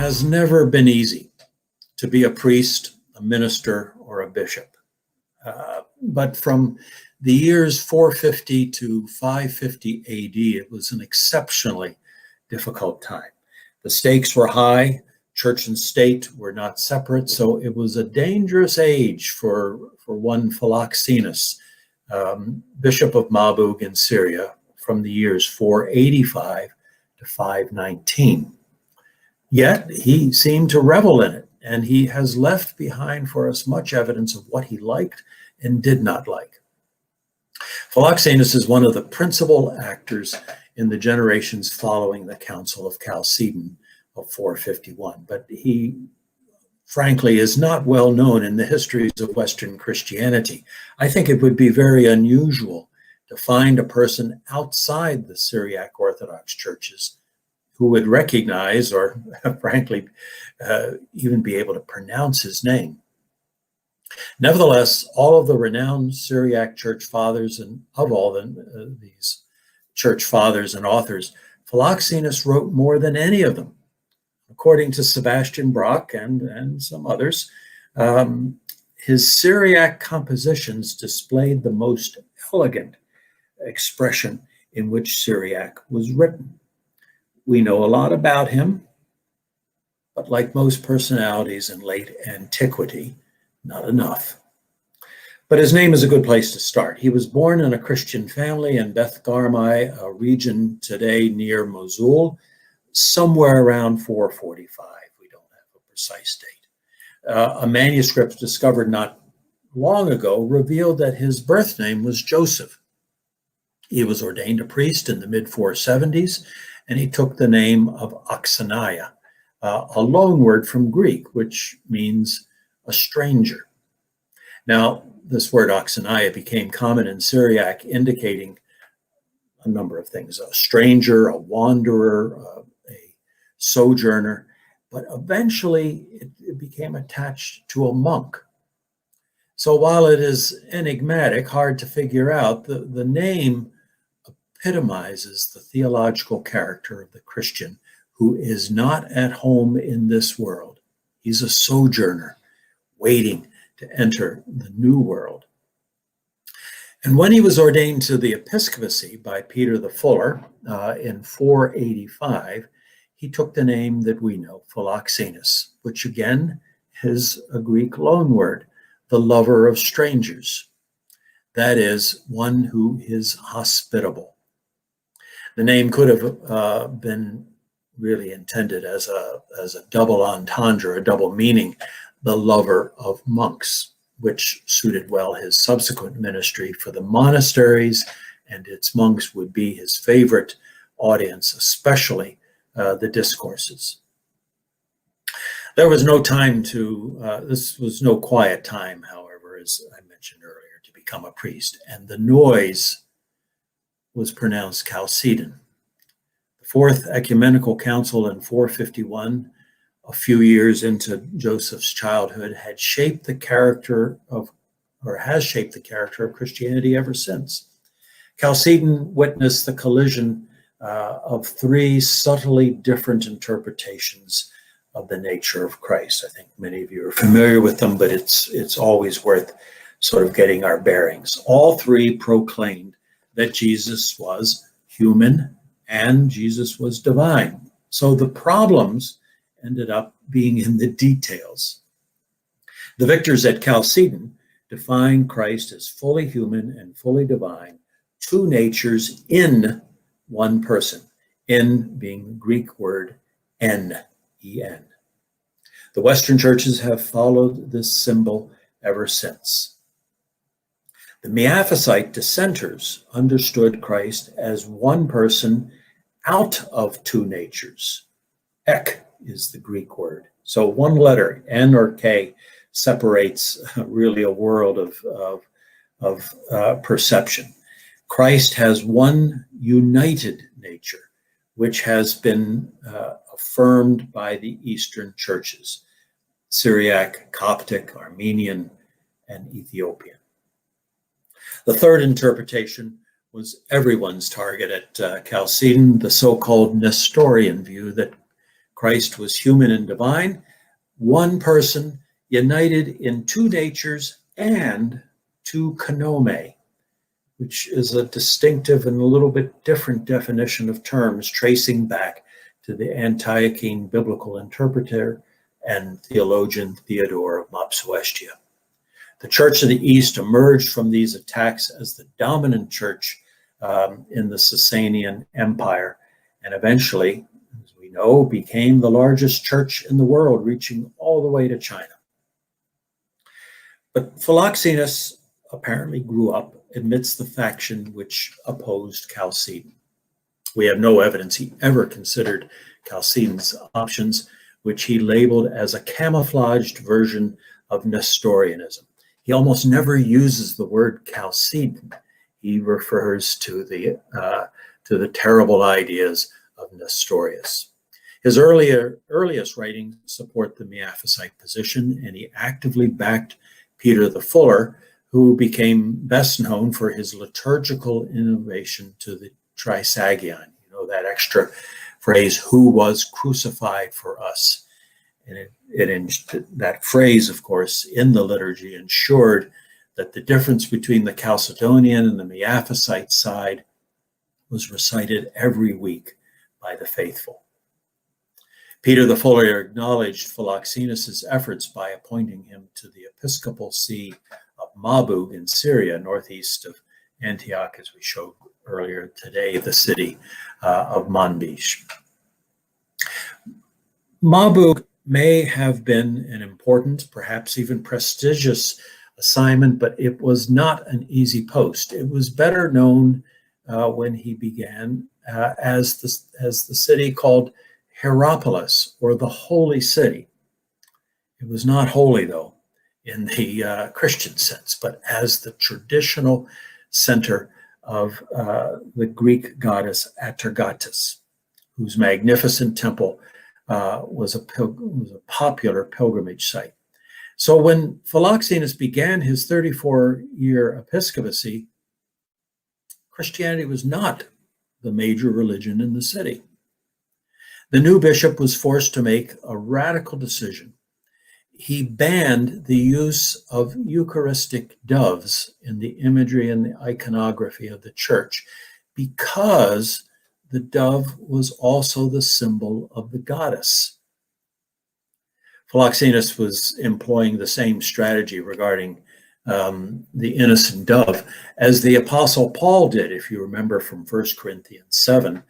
has never been easy to be a priest, a minister, or a bishop. But from the years 450 to 550 AD, it was an exceptionally difficult time. The stakes were high, church and state were not separate, so it was a dangerous age for one Philoxenus, Bishop of Mabbug in Syria, from the years 485 to 519. Yet he seemed to revel in it, and he has left behind for us much evidence of what he liked and did not like. Philoxenus is one of the principal actors in the generations following the Council of Chalcedon of 451, but he frankly is not well known in the histories of Western Christianity. I think it would be very unusual to find a person outside the Syriac Orthodox churches who would recognize or frankly even be able to pronounce his name. Nevertheless, all of the renowned Syriac church fathers, and of all these church fathers and authors, Philoxenus wrote more than any of them. According to Sebastian Brock and some others, his Syriac compositions displayed the most elegant expression in which Syriac was written. We know a lot about him, but like most personalities in late antiquity, not enough. But his name is a good place to start. He was born in a Christian family in Beth Garmai, a region today near Mosul, somewhere around 445. We don't have a precise date. A manuscript discovered not long ago revealed that his birth name was Joseph. He was ordained a priest in the mid-470s, and he took the name of Oxaniah, a loanword from Greek, which means a stranger. Now, this word Oxaniah became common in Syriac, indicating a number of things: a stranger, a wanderer, a sojourner, but eventually it became attached to a monk. So while it is enigmatic, hard to figure out, the name epitomizes the theological character of the Christian who is not at home in this world. He's a sojourner, waiting to enter the new world. And when he was ordained to the episcopacy by Peter the Fuller in 485, he took the name that we know, Philoxenus, which again is a Greek loanword, the lover of strangers. That is, one who is hospitable. The name could have been really intended as a double entendre, a double meaning, the lover of monks, which suited well his subsequent ministry for the monasteries, and its monks would be his favorite audience, especially the discourses. There was no time this was no quiet time, however, as I mentioned earlier, to become a priest, and the noise was pronounced Chalcedon. The Fourth Ecumenical Council in 451, a few years into Joseph's childhood, has shaped the character of Christianity ever since. Chalcedon witnessed the collision of three subtly different interpretations of the nature of Christ. I think many of you are familiar with them, but it's always worth sort of getting our bearings. All three proclaimed that Jesus was human and Jesus was divine. So the problems ended up being in the details. The victors at Chalcedon defined Christ as fully human and fully divine, two natures in one person, in being the Greek word en. The Western churches have followed this symbol ever since. The Miaphysite dissenters understood Christ as one person out of two natures. Ek is the Greek word. So one letter, N or K, separates really a world of perception. Christ has one united nature, which has been affirmed by the Eastern churches, Syriac, Coptic, Armenian, and Ethiopian. The third interpretation was everyone's target at Chalcedon, the so-called Nestorian view that Christ was human and divine, one person united in two natures and two konome, which is a distinctive and a little bit different definition of terms, tracing back to the Antiochene biblical interpreter and theologian Theodore of Mopsuestia. The Church of the East emerged from these attacks as the dominant church in the Sasanian Empire, and eventually, as we know, became the largest church in the world, reaching all the way to China. But Philoxenus apparently grew up amidst the faction which opposed Chalcedon. We have no evidence he ever considered Chalcedon's options, which he labeled as a camouflaged version of Nestorianism. He almost never uses the word Chalcedon. He refers to the terrible ideas of Nestorius. His earliest writings support the Miaphysite position, and he actively backed Peter the Fuller, who became best known for his liturgical innovation to the Trisagion. You know, that extra phrase, "who was crucified for us." And that phrase, of course, in the liturgy ensured that the difference between the Chalcedonian and the Miaphysite side was recited every week by the faithful. Peter the Fuller acknowledged Philoxenus' efforts by appointing him to the episcopal see of Mabbug in Syria, northeast of Antioch, as we showed earlier today, the city of Manbij. Mabbug may have been an important, perhaps even prestigious assignment, but it was not an easy post. It was better known when he began as the city called Hierapolis, or the Holy City. It was not holy, though, in the Christian sense, but as the traditional center of the Greek goddess Atargatis, whose magnificent temple was a popular pilgrimage site. So when Philoxenus began his 34-year episcopacy, Christianity was not the major religion in the city. The new bishop was forced to make a radical decision. He banned the use of Eucharistic doves in the imagery and the iconography of the church because the dove was also the symbol of the goddess. Philoxenus was employing the same strategy regarding the innocent dove as the Apostle Paul did, if you remember from 1 Corinthians 7,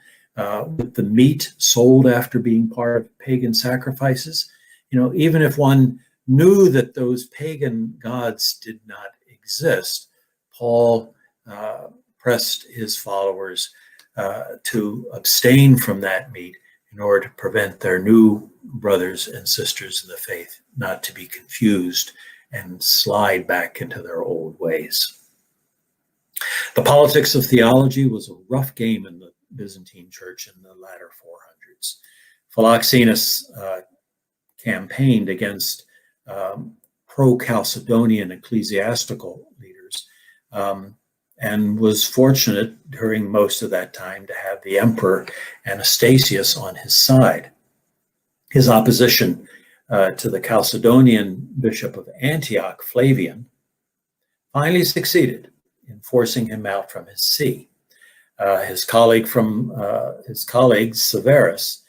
with the meat sold after being part of pagan sacrifices. You know, even if one knew that those pagan gods did not exist, Paul pressed his followers to abstain from that meat in order to prevent their new brothers and sisters in the faith not to be confused and slide back into their old ways. The politics of theology was a rough game in the Byzantine church in the latter 400s. Philoxenus campaigned against pro-Chalcedonian ecclesiastical leaders and was fortunate during most of that time to have the emperor Anastasius on his side. His opposition to the Chalcedonian bishop of Antioch, Flavian, finally succeeded in forcing him out from his see. His colleague Severus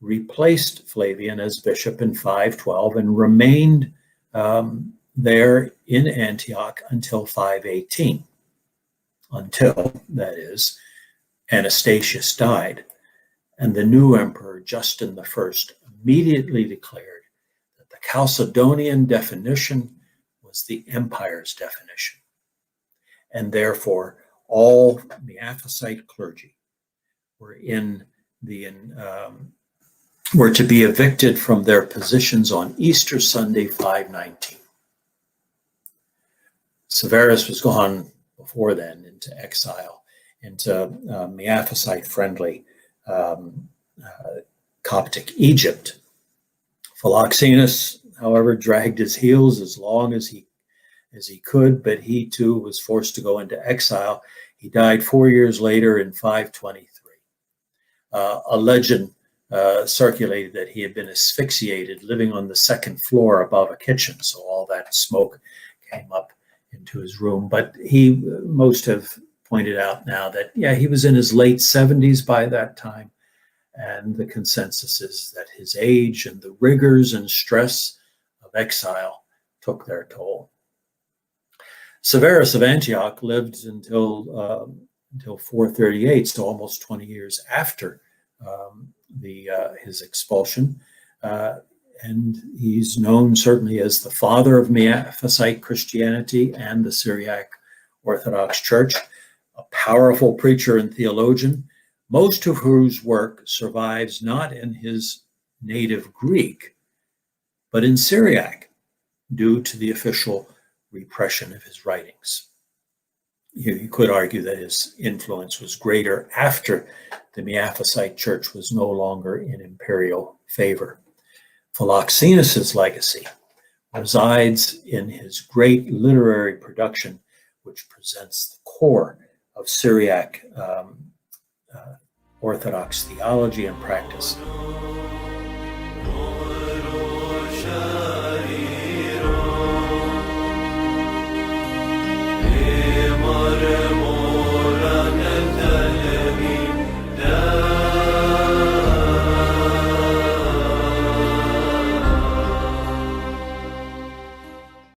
replaced Flavian as bishop in 512 and remained there in Antioch until 518, until, that is, Anastasius died, and the new emperor, Justin I, immediately declared that the Chalcedonian definition was the empire's definition, and therefore all Miaphysite clergy were were to be evicted from their positions on Easter Sunday 519. Severus was gone before then into exile, into Miaphysite-friendly Coptic Egypt. Philoxenus, however, dragged his heels as long as he could, but he too was forced to go into exile. He died 4 years later in 523. A legend circulated that he had been asphyxiated living on the second floor above a kitchen. So all that smoke came up into his room. But most have pointed out now that, yeah, he was in his late 70s by that time. And the consensus is that his age and the rigors and stress of exile took their toll. Severus of Antioch lived until 438, so almost 20 years after his expulsion. And he's known certainly as the father of Miaphysite Christianity and the Syriac Orthodox Church, a powerful preacher and theologian, most of whose work survives not in his native Greek, but in Syriac, due to the official repression of his writings. You could argue that his influence was greater after the Miaphysite Church was no longer in imperial favor. Philoxenus' legacy resides in his great literary production, which presents the core of Syriac Orthodox theology and practice.